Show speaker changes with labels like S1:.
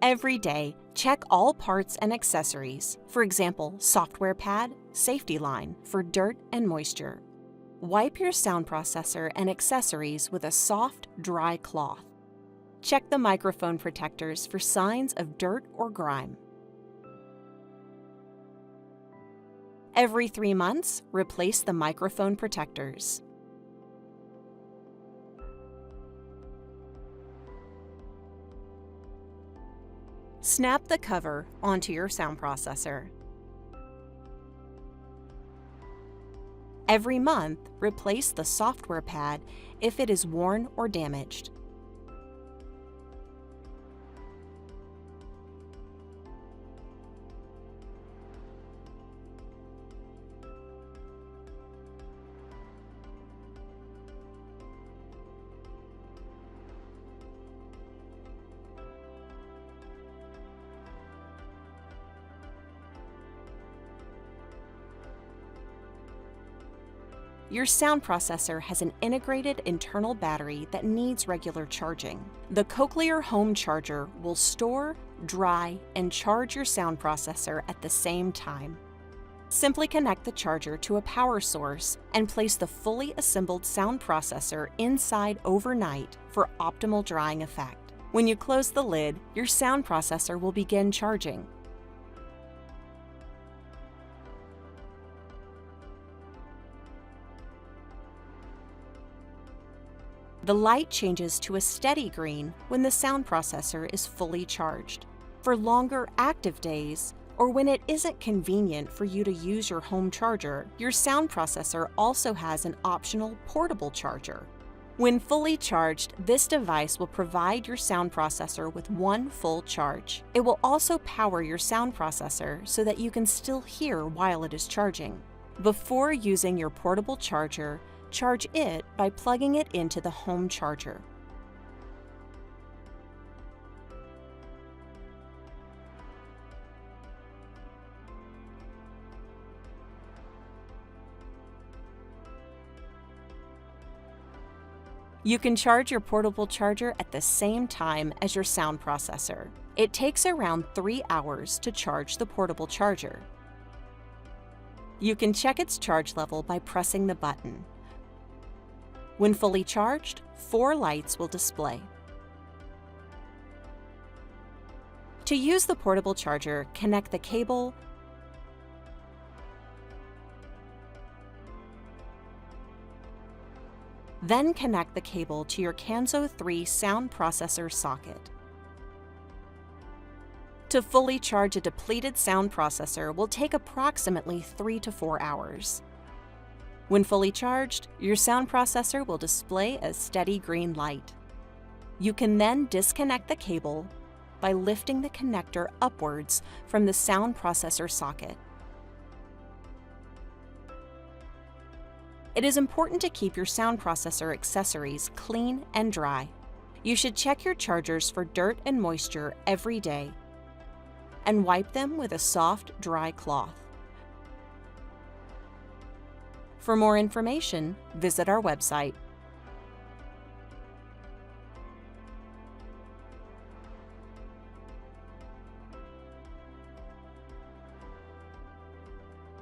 S1: Every day, check all parts and accessories, for example, software pad, safety line, for dirt and moisture. Wipe your sound processor and accessories with a soft, dry cloth. Check the microphone protectors for signs of dirt or grime. Every 3 months, replace the microphone protectors. Snap the cover onto your sound processor. Every month, replace the software pad if it is worn or damaged. Your sound processor has an integrated internal battery that needs regular charging. The Cochlear home charger will store, dry, and charge your sound processor at the same time. Simply connect the charger to a power source and place the fully assembled sound processor inside overnight for optimal drying effect. When you close the lid, your sound processor will begin charging. The light changes to a steady green when the sound processor is fully charged. For longer active days, or when it isn't convenient for you to use your home charger, your sound processor also has an optional portable charger. When fully charged, this device will provide your sound processor with one full charge. It will also power your sound processor so that you can still hear while it is charging. Before using your portable charger, charge it by plugging it into the home charger. You can charge your portable charger at the same time as your sound processor. It takes around 3 hours to charge the portable charger. You can check its charge level by pressing the button. When fully charged, 4 lights will display. To use the portable charger, connect the cable, then connect the cable to your Kanso 3 sound processor socket. To fully charge a depleted sound processor will take approximately 3 to 4 hours. When fully charged, your sound processor will display a steady green light. You can then disconnect the cable by lifting the connector upwards from the sound processor socket. It is important to keep your sound processor accessories clean and dry. You should check your chargers for dirt and moisture every day and wipe them with a soft, dry cloth. For more information, visit our website.